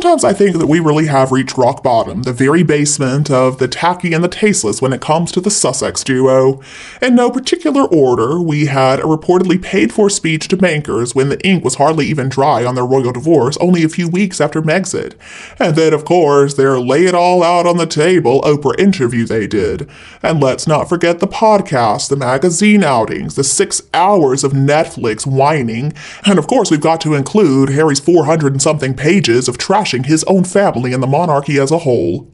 Sometimes I think that we really have reached rock bottom, the very basement of the tacky and the tasteless when it comes to the Sussex duo. In no particular order, we had a reportedly paid-for speech to bankers when the ink was hardly even dry on their royal divorce only a few weeks after Megxit. And then, of course, their lay it all out on the table Oprah interview they did. And let's not forget the podcast, the magazine outings, the 6 hours of Netflix whining, and of course we've got to include Harry's 400 and something pages of trashing his own family and the monarchy as a whole.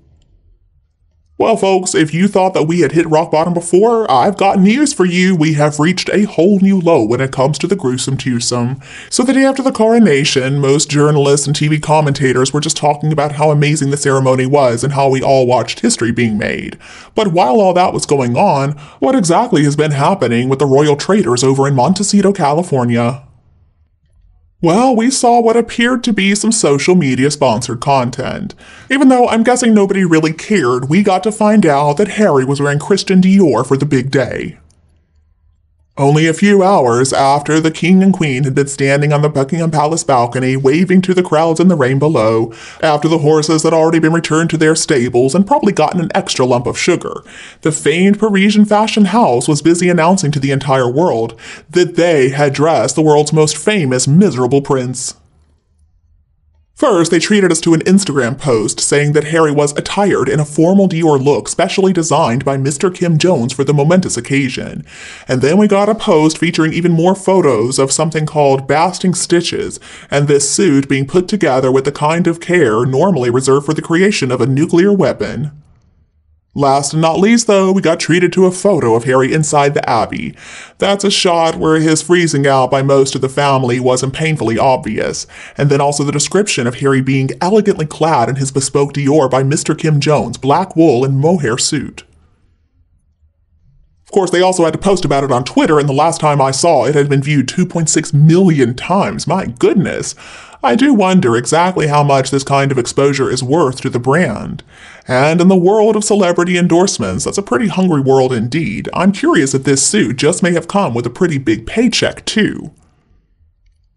Well, folks, if you thought that we had hit rock bottom before, I've got news for you. We have reached a whole new low when it comes to the gruesome twosome. So the day after the coronation, most journalists and TV commentators were just talking about how amazing the ceremony was and how we all watched history being made. But while all that was going on, what exactly has been happening with the royal traders over in Montecito, California? Well, we saw what appeared to be some social media sponsored content. Even though I'm guessing nobody really cared, we got to find out that Harry was wearing Christian Dior for the big day. Only a few hours after the king and queen had been standing on the Buckingham Palace balcony waving to the crowds in the rain below, after the horses had already been returned to their stables and probably gotten an extra lump of sugar, the famed Parisian fashion house was busy announcing to the entire world that they had dressed the world's most famous miserable prince. First, they treated us to an Instagram post saying that Harry was attired in a formal Dior look specially designed by Mr. Kim Jones for the momentous occasion. And then we got a post featuring even more photos of something called basting stitches, and this suit being put together with the kind of care normally reserved for the creation of a nuclear weapon. Last and not least, though, we got treated to a photo of Harry inside the Abbey. That's a shot where his freezing out by most of the family wasn't painfully obvious, and then also the description of Harry being elegantly clad in his bespoke Dior by Mr. Kim Jones black wool and mohair suit. Of course, they also had to post about it on Twitter, and the last time I saw it had been viewed 2.6 million times. My goodness! I do wonder exactly how much this kind of exposure is worth to the brand. And in the world of celebrity endorsements, that's a pretty hungry world indeed. I'm curious if this suit just may have come with a pretty big paycheck, too.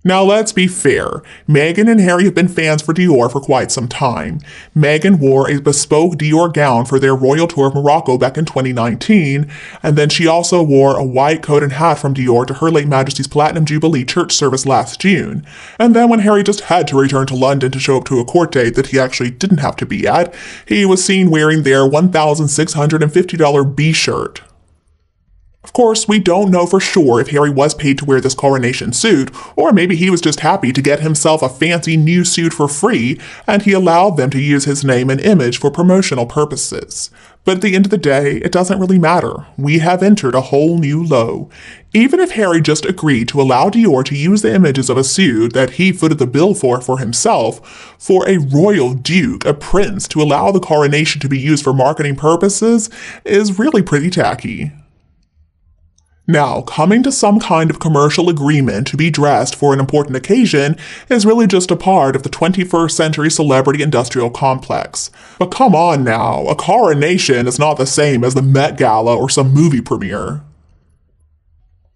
Now let's be fair, Meghan and Harry have been fans for Dior for quite some time. Meghan wore a bespoke Dior gown for their royal tour of Morocco back in 2019, and then she also wore a white coat and hat from Dior to Her Late Majesty's Platinum Jubilee church service last June. And then when Harry just had to return to London to show up to a court date that he actually didn't have to be at, he was seen wearing their $1,650 B-shirt. Of course, we don't know for sure if Harry was paid to wear this coronation suit, or maybe he was just happy to get himself a fancy new suit for free, and he allowed them to use his name and image for promotional purposes. But at the end of the day, it doesn't really matter. We have entered a whole new low. Even if Harry just agreed to allow Dior to use the images of a suit that he footed the bill for himself, for a royal duke, a prince, to allow the coronation to be used for marketing purposes is really pretty tacky. Now, coming to some kind of commercial agreement to be dressed for an important occasion is really just a part of the 21st century celebrity industrial complex. But come on now, a coronation is not the same as the Met Gala or some movie premiere.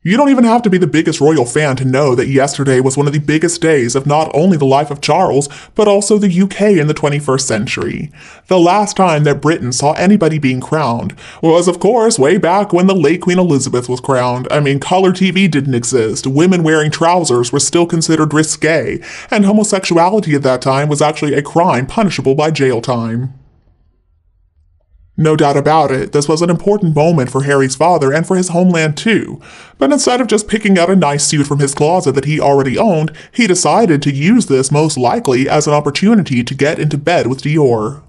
You don't even have to be the biggest royal fan to know that yesterday was one of the biggest days of not only the life of Charles, but also the UK in the 21st century. The last time that Britain saw anybody being crowned was, of course, way back when the late Queen Elizabeth was crowned. I mean, color TV didn't exist, women wearing trousers were still considered risque, and homosexuality at that time was actually a crime punishable by jail time. No doubt about it, this was an important moment for Harry's father and for his homeland too. But instead of just picking out a nice suit from his closet that he already owned, he decided to use this most likely as an opportunity to get into bed with Dior.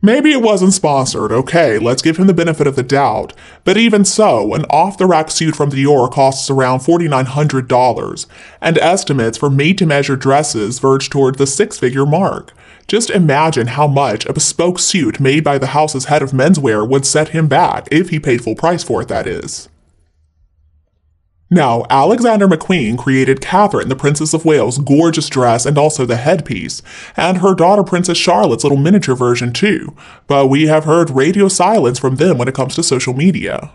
Maybe it wasn't sponsored, okay, let's give him the benefit of the doubt. But even so, an off-the-rack suit from Dior costs around $4,900, and estimates for made-to-measure dresses verge toward the six-figure mark. Just imagine how much a bespoke suit made by the house's head of menswear would set him back, if he paid full price for it, that is. Now, Alexander McQueen created Catherine, the Princess of Wales' gorgeous dress and also the headpiece, and her daughter Princess Charlotte's little miniature version too, but we have heard radio silence from them when it comes to social media.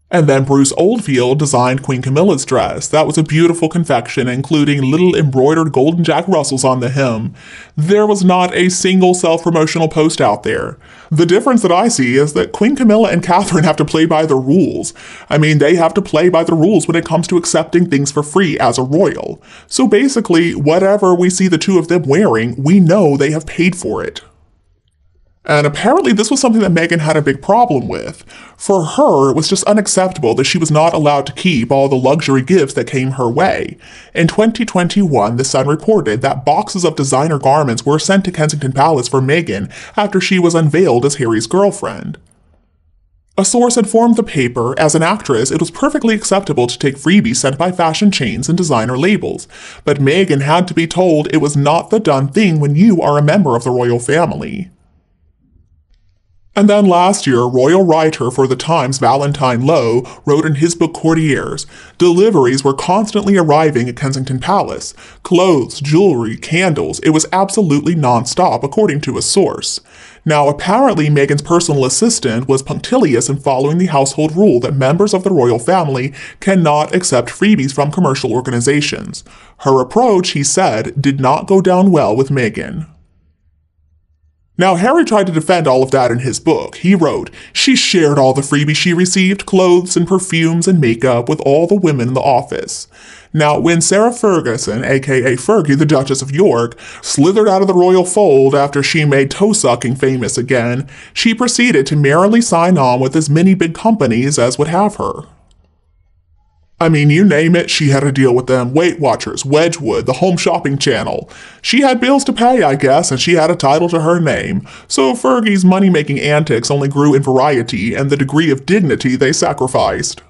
And then Bruce Oldfield designed Queen Camilla's dress. That was a beautiful confection, including little embroidered golden Jack Russells on the hem. There was not a single self-promotional post out there. The difference that I see is that Queen Camilla and Catherine have to play by the rules. I mean, they have to play by the rules when it comes to accepting things for free as a royal. So basically, whatever we see the two of them wearing, we know they have paid for it. And apparently this was something that Meghan had a big problem with. For her, it was just unacceptable that she was not allowed to keep all the luxury gifts that came her way. In 2021, The Sun reported that boxes of designer garments were sent to Kensington Palace for Meghan after she was unveiled as Harry's girlfriend. A source informed the paper, as an actress, it was perfectly acceptable to take freebies sent by fashion chains and designer labels, but Meghan had to be told it was not the done thing when you are a member of the royal family. And then last year, royal writer for The Times Valentine Lowe wrote in his book Courtiers, deliveries were constantly arriving at Kensington Palace. Clothes, jewelry, candles, it was absolutely non-stop, according to a source. Now, apparently Meghan's personal assistant was punctilious in following the household rule that members of the royal family cannot accept freebies from commercial organizations. Her approach, he said, did not go down well with Meghan. Now, Harry tried to defend all of that in his book. He wrote, she shared all the freebies she received, clothes and perfumes and makeup, with all the women in the office. Now, when Sarah Ferguson, aka Fergie, the Duchess of York, slithered out of the royal fold after she made toe-sucking famous again, she proceeded to merrily sign on with as many big companies as would have her. I mean, you name it, she had to deal with them. Weight Watchers, Wedgwood, the Home Shopping Channel. She had bills to pay, I guess, and she had a title to her name. So Fergie's money-making antics only grew in variety and the degree of dignity they sacrificed.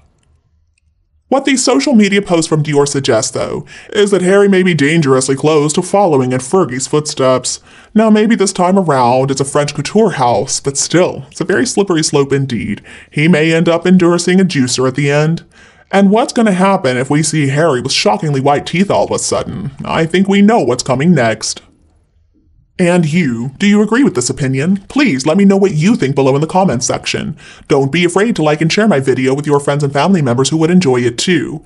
What these social media posts from Dior suggest, though, is that Harry may be dangerously close to following in Fergie's footsteps. Now, maybe this time around it's a French couture house, but still, it's a very slippery slope indeed. He may end up endorsing a juicer at the end. And what's going to happen if we see Harry with shockingly white teeth all of a sudden? I think we know what's coming next. And you, do you agree with this opinion? Please let me know what you think below in the comments section. Don't be afraid to like and share my video with your friends and family members who would enjoy it too.